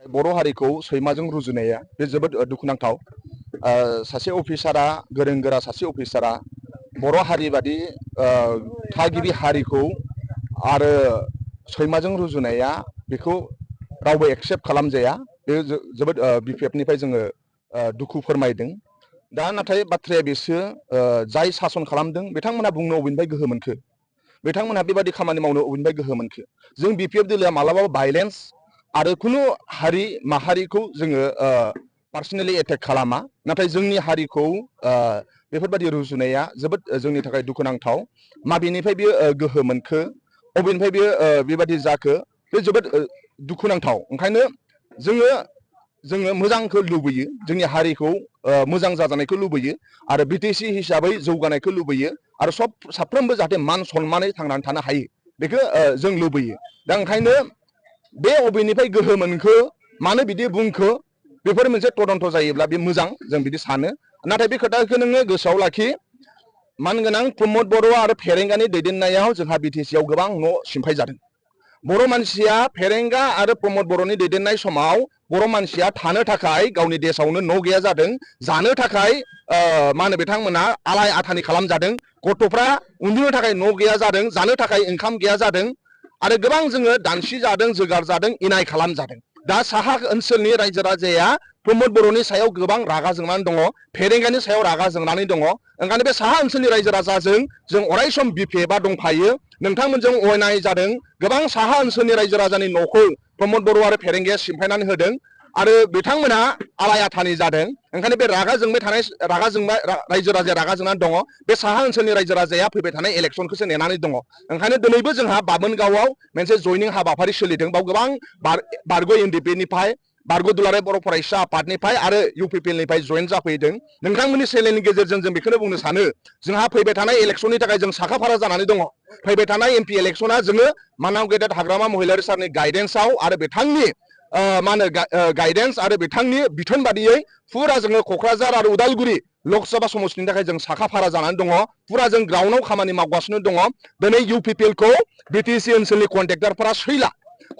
बर' हारिखौ सैमाजों रुजुनाया बे जोबोद दुखुनांथाव। सासे अफिसारा गोरों गोरा सासे अफिसारा बर' हारि बादि थागिबि हारिखौ आरो सैमाजों रुजुनाया बेखौ रावबो एक्सेप्ट खालामजाया। बे जोबोद बिपिएफनिफ्राय जोङो दुखु फोरमायदों। दा नाथाय बाथ्राया बेसो जाय सासन खालामदों बिथांमोना बुंनो अबेनिफ्राय गोहो मोनखो, बिथांमोनहा बेबादि खामानि मावनो अबेनिफ्राय गोहो मोनखो। जों बिपिएफ दोलोआ मालाबाबो भाइलेन्स आरो खुनु हारि माहारिखौ जोङो पार्सनेलि एटेक खालामा, नाथाय जोंनि हारिखौ बेफोरबायदि रुजुनाया जोबोद जोंनि थाखाय दुखुनांथाव। माबेनिफ्राय बेयो गोहो मोनखो, अबेनिफ्राय बेयो बेबायदि जाखो, बे जोबोद दुखुनांथाव। ओंखायनो जोङो मोजांखौ लुबैयो, जोंनि हारिखौ मोजां जाजानायखौ लुबैयो आरो बिटिसि हिसाबै जौगानायखौ लुबैयो आरो साफ्रोमबो जाहाथे मान सन्मानै थांनानै थानो हायो बेखौ जों लुबैयो। दा ओंखायनो बे अबेनिफ्राय गोहो मोनखो, मानो बिदि बुंखो, बेफोर मोनसे तदन्त जायोब्ला बे मोजां, जों बिदि सानो। नाथाय बे खोथाखौ नोङो गोसोआव लाखि, मानगोनां प्रमद बर' आरो फेरेंगानि दैदेननायाव जोंहा बिटिसिआव गोबां न' सिमफाय जादों। बर' मानसिया फेरेंगा आरो प्रमद बर'नि दैदेननाय समाव बर' मानसिया थानो थाखाय गावनि देशआवनो न' गैया जादों, जानो थाखाय मा होनो बिथांमोना आलाय आथानि खालामजादों, गथ'फ्रा उन्दुनो थाखाय न' गैया जादों, जानो थाखाय ओंखाम गैया जादों आरो गोबां जोङो दानसि जादों, जोगार जादों, इनाय खालामजादों। दा साहा ओनसोलनि रायजो राजाया प्रमद बर'नि सायाव गोबां रागा जोंनानै दङ, फेरेंगानि सायाव रागा जोंनानै दङ। ओंखायनो बे साहा ओनसोलनि रायजो राजाजों जों अरायसम बिपिएफआ दंफायो। नोंथांमोनजों अयनाय जादों, गोबां साहा ओनसोलनि रायजो राजानि न'खौ प्रमद बर' आरो फेरेंगाया सिमफायनानै होदों आरो बिथांमोना आलाय आथानि जादों। ओंखायनो बे रागा जोंबाय थानाय रायजो राजाया रागा जोंनानै दङ। बे साहा ओनसोलनि रायजो राजाया फैबाय थानाय इलेक्सनखौसो नेनानै दङ। ओंखायनो दिनैबो जोंहा बामोनगावआव मोनसे जयनिं हाबाफारि सोलिदों। बाव गोबां बारग' एनडिपिनिफ्राय, बारग' दुलाराय बर' फरायसा आफादनिफ्राय आरो इउपिपिएलनिफ्राय जयेन जाफैदों। नोंथांमोननि सेलेनि गेजेरजों जों बेखौनो बुंनो सानो, जोंहा फैबाय थानाय इलेक्सननि थाखाय जों साखाफारा जानानै दङ। फैबाय थानाय एमपि इलेक्सना जोङो मानाव गेदेर हाग्रामा महिलारि सारनि गाइडेन्सआव आरो बिथांनि मा होनो गाइडेन्स आरो बिथांनि बिथोन बादियै फुरा जोङो क'क्राझार आरो उदालगुरि लकसभा समस्तिनि थाखाय जों साखाफारा जानानै दङ। फुरा जों ग्राउन्डआव खामानि मावगासिनो दङ। दिनै इउपिपिएलखौ बिटिसि ओनसोलनि कन्ट्रेक्टरफोरा सैला।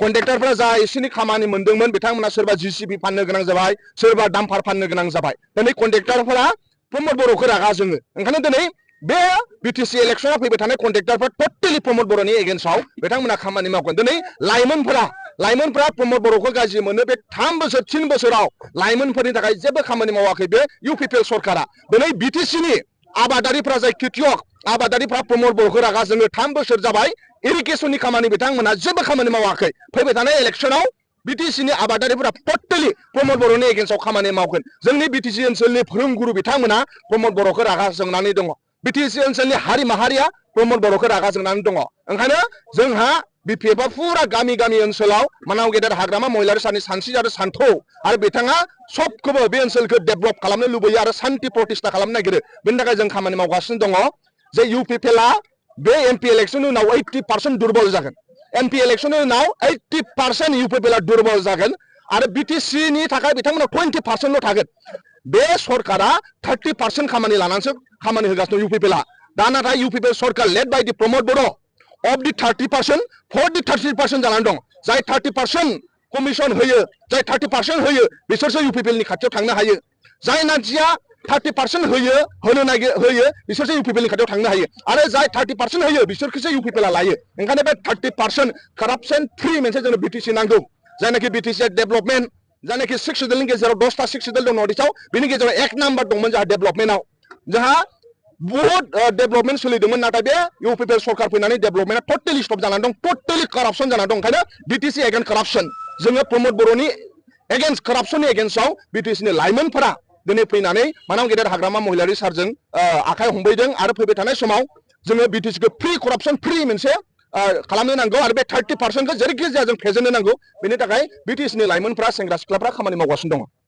कन्ट्रेक्टरफोरा जा एसेनि खामानि मोनदोंमोन, बिथांमोना सोरबा जिसिबि फाननो गोनां जाबाय, सोरबा डाम्पार फाननो गोनां जाबाय। दिनै कन्ट्रेक्टरफोरा प्रमद बर'खौ रागा जोङो। ओंखायनो दिनै बे बिटिसि इलेक्सनाव फैबाय थानाय कन्ट्रेक्टरफोरा टटेलि प्रमद बर'नि एगेन्स्टआव बिथांमोना खामानि मावगोन। दिनै लाइमोनफोरा प्रमद बर'खौ गाज्रि मोनो। बे 3 बोसोर 3 बोसोराव लाइमोनफोरनि थाखाय जेबो खामानि मावाखै बे इउपिपिएल सरकारा। दिनै बिटिसिनि आबादारिफ्रा, जाय खेतियक आबादारिफ्रा प्रमद बर'खौ रागा जोङो। 3 बोसोर जाबाय इरिगेसननि खामानि बिथांमोना जेबो खामानि मावाखै। फैबाय थानाय इलेक्सनाव बिटिसिनि आबादारिफोरा टटेलि प्रमद बर'नि एगेन्स्टआव खामानि मावगोन। जोंनि बिटिसि ओनसोलनि फोरोंगुरु बिथांमोना प्रमद बर'खौ रागा जोंनानै दङ। बिटिसि ओनसोलनि हारि माहारिया प्रमद बर'खौ रागा जोंनानै दङ। ओंखायनो जोंहा बिपिएफआ फुरा गामि गामि ओनसोलाव मानाव गेदेर हाग्रामा महिलारि सारनि सानस्रि आरो सान्थौ आरो बिथाङा सबखौबो बे ओनसोलखौ डेभेलप खालामनो लुबैयो आरो सान्थि प्रतिष्ठा खालामनो नागिरो। बेनि थाखाय जों खामानि मावगासिनो दङ। जे इउपिपिएलआ बे एमपि इलेक्सननि उनाव 80% दुरबल जागोन। एमपि इलेक्सननि उनाव 80% इउपिपिएलआ दुरबल जागोन आरो बिटिसिनि थाखाय बिथांमोना 20%ल' थागोन। बे सरकारा 30% खामानि लानानैसो खामानि होगासिनो इउपिपिएलआ। दा नाथाय इउपिपिएल सरकार led by the Pramod Bodo' of the 30% four दि 30% जानानै दं। जाय 30% कमिसन होयो, जाय 30% होयो, बिसोरसो इउपिपिएलनि खाथियाव थांनो हायो। जाय मानसिया 30% होयो बिसोरसो इउपिपिएलनि खाथियाव थांनो हायो आरो जाय 30% होयो बिसोरखौसो इउपिपिएलआ लायो। ओंखायनो बे 30% कारापसन फ्रि मोनसे जोंनो बिटिसि नांगौ। जायनाखि बिटिसि डेभेलपमेन्ट, जायनाखि 6 सिडुलनि गेजेराव 10टा 6 सिडुल दं नर्थ इस्टआव, बिनि गेजेराव 1 नाम्बार दंमोन जोंहा डेभेलपमेन्टआव। जोंहा बहुत डेभेलपमेन्ट सोलिदोंमोन, नाथाय बे इउपिपिएल सरकार फैनानै डेभेलपमेन्टआ टटेलि स्टप जानानै दं, टटेलि कारापसन जानानै दं। ओंखायनो बिटिसि एगेन्स्ट कारापसन, जोङो प्रमद बर'नि एगेन्स्ट कारापसननि एगेन्स्टआव बिटिसिनि लाइमोनफोरा दिनै फैनानै मानाव गेदेर हाग्रामा महिलारि सारजों आखाइ हमबैदों आरो फैबाय थानाय समाव जोङो बिटिसिखौ फ्रि करापसन फ्रि मोनसे खालामनो नांगौ आरो बे 30%खौ जेरैखि जाया जों फेजेननो नांगौ। बेनि थाखाय बिटिसिनि लाइमोनफ्रा, सेंग्रा सिख्लाफ्रा खामानि मावगासिनो दङ।